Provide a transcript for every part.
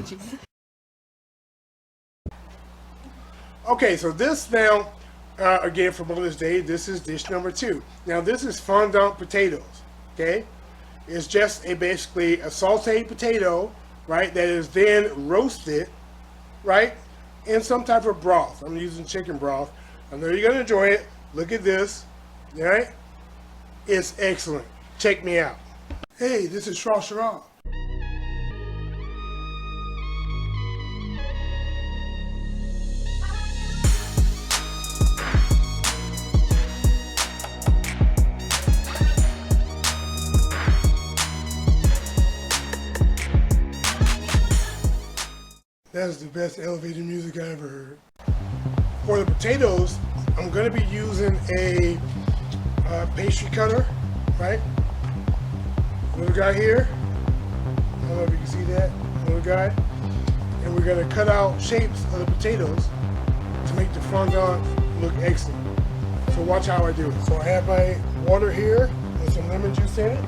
with you. Okay, so this now, again for Mother's Day, this is dish number 2. Now this is fondant potatoes, okay? It's just basically a sauteed potato, right, that is then roasted, right, in some type of broth. I'm using chicken broth. I know you're going to enjoy it. Look at this, all right? It's excellent. Check me out. Hey, this is Shrashira. That's the best elevator music I ever heard. For the potatoes, I'm going to be using a pastry cutter, right? Little guy here. I don't know if you can see that. Little guy. And we're going to cut out shapes of the potatoes to make the fondant look excellent. So watch how I do it. So I have my water here with some lemon juice in it.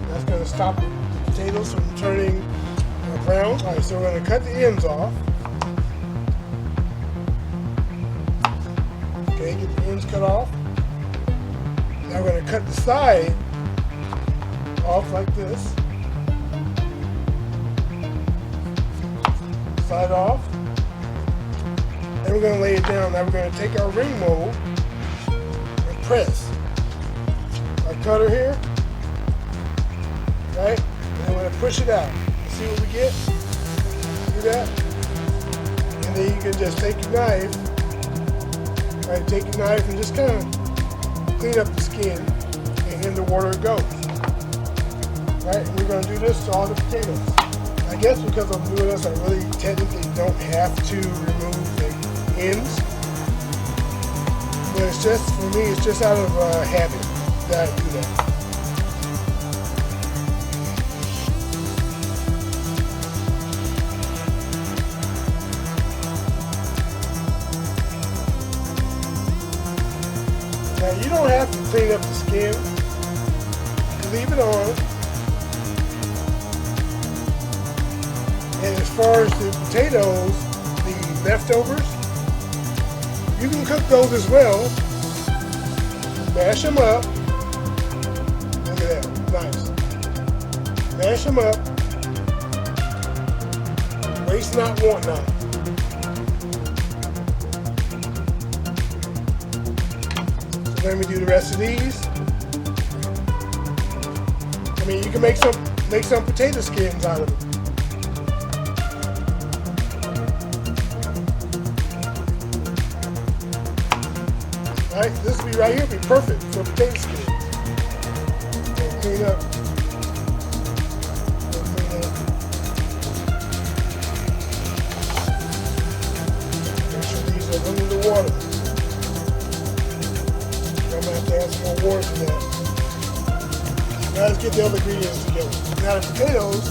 That's going to stop the potatoes from turning brown. Alright, so we're going to cut the ends off. Okay, get the ends cut off. Now we're going to cut the side off like this. Side off. Then we're going to lay it down. Now we're going to take our ring mold and press. Our cutter here. Right? And we're going to push it out. See what we get? See that? And then you can just take your knife, right? Take your knife and just kind of clean up the skin, and in the water it goes. Right? And we're going to do this to all the potatoes. I guess because I'm doing this, I really technically don't have to remove the ends. But it's just, for me, it's just out of habit that I do that. Now you don't have to clean up the skin. Leave it on. And as far as the potatoes, the leftovers, you can cook those as well. Mash them up. Look at that, nice. Mash them up. Waste not, want not. Let me do the rest of these. I mean, you can make some potato skins out of it. Right, this will be right here, be perfect for potato skins. And clean up. Make sure these are under the water. I'm going to have to add some more water to that. Now let's get the other ingredients together. Now the potatoes,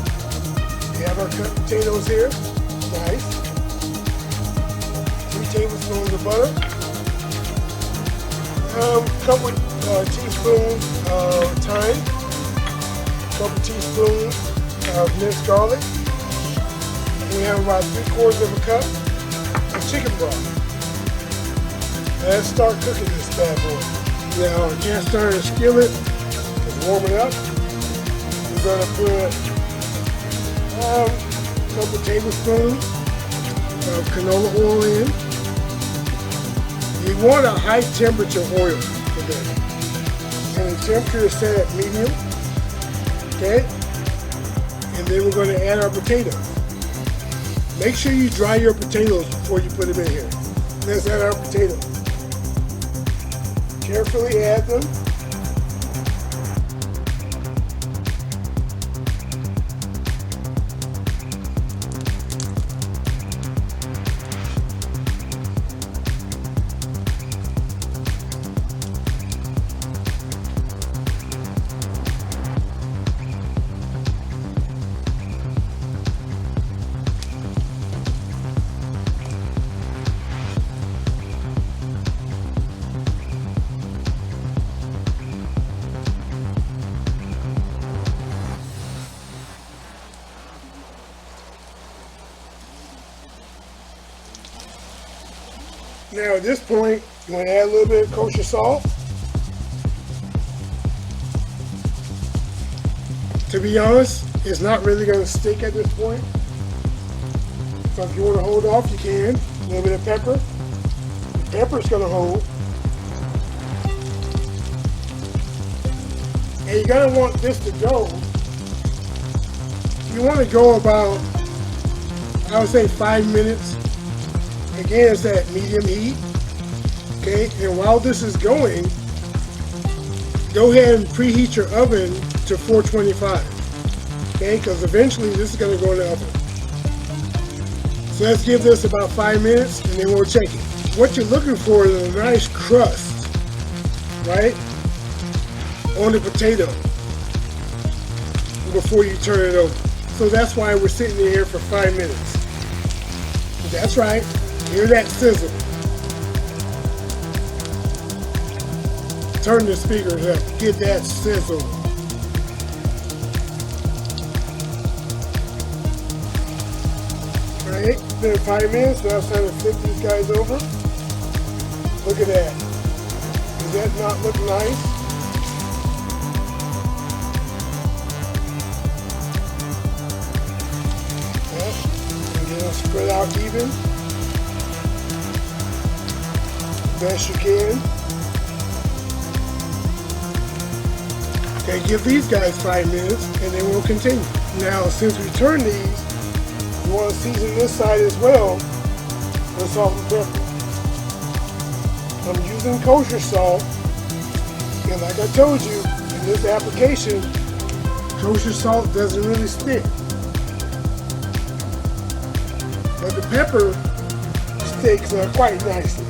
we have our cut potatoes here. Nice. 3 tablespoons of butter. Couple teaspoons of thyme. Couple teaspoons of minced garlic. And we have about 3/4 of a cup of chicken broth. Let's start cooking this bad boy. Now our gas iron skillet is warming up. We're going to put a couple tablespoons of canola oil in. You want a high temperature oil for this. And the temperature is set at medium. Okay? And then we're going to add our potatoes. Make sure you dry your potatoes before you put them in here. Let's add our potatoes. Carefully add them. Now at this point, you want to add a little bit of kosher salt. To be honest, it's not really going to stick at this point. So if you want to hold off, you can. A little bit of pepper. The pepper's going to hold. And you're going to want this to go. You want to go about, I would say 5 minutes. Again, it's at medium heat. Okay, and while this is going, go ahead and preheat your oven to 425. Okay, because eventually this is going to go in the oven. So let's give this about 5 minutes and then we'll check it. What you're looking for is a nice crust, right, on the potato before you turn it over. So that's why we're sitting here for 5 minutes. That's right, hear that sizzle. Turn the speakers up, get that sizzle. Alright, it's been 5 minutes, now it's time to flip these guys over. Look at that. Does that not look nice? Spread out even, best you can. Okay, give these guys 5 minutes and then we'll continue. Now, since we turned these, you want to season this side as well with salt and pepper. I'm using kosher salt, and like I told you, in this application, kosher salt doesn't really stick. But the pepper sticks quite nicely,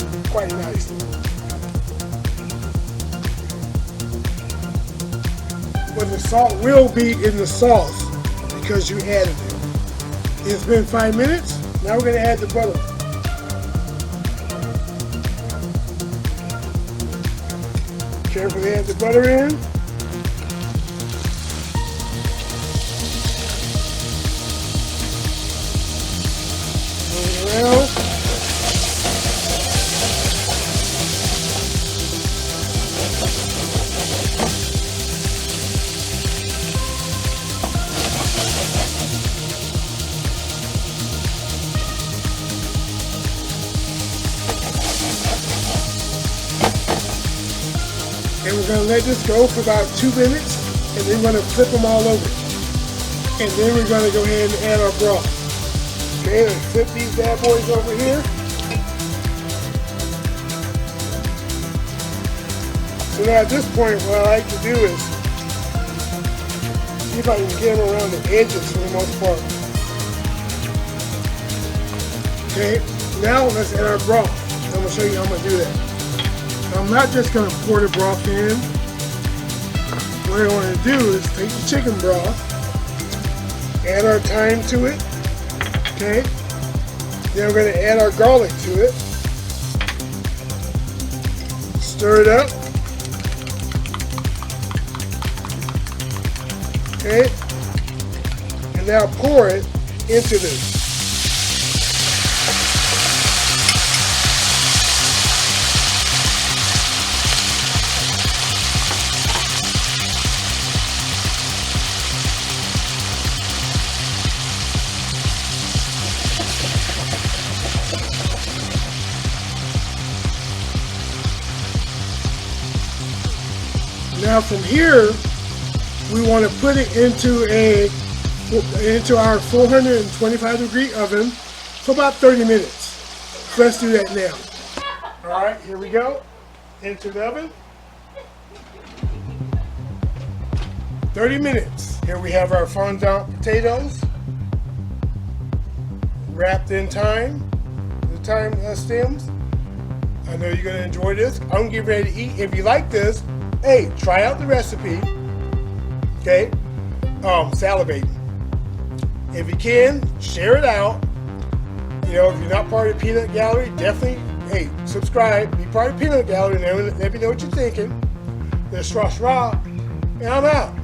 But the salt will be in the sauce because you added it. It's been 5 minutes. Now we're going to add the butter. Carefully add the butter in. Around. And we're going to let this go for about 2 minutes, and then we're going to flip them all over. And then we're going to go ahead and add our broth. Okay, let's flip these bad boys over here. So now at this point, what I like to do is see if I can get them around the edges for the most part. Okay, now let's add our broth. I'm going to show you how I'm going to do that. I'm not just going to pour the broth in. What I want to do is take the chicken broth, add our thyme to it. Okay, then we're going to add our garlic to it. Stir it up. Okay, and now pour it into this. Now from here, we want to put it into our 425 degree oven for about 30 minutes. So let's do that now. All right, here we go. Into the oven. 30 minutes. Here we have our fondant potatoes wrapped in thyme. The thyme stems. I know you're going to enjoy this. I'm getting ready to eat. If you like this, hey, try out the recipe. Okay, salivating. If you can, share it out. You know, if you're not part of the Peanut Gallery, definitely, hey, subscribe. Be part of the Peanut Gallery and let me know what you're thinking. There's Shrashira, and I'm out.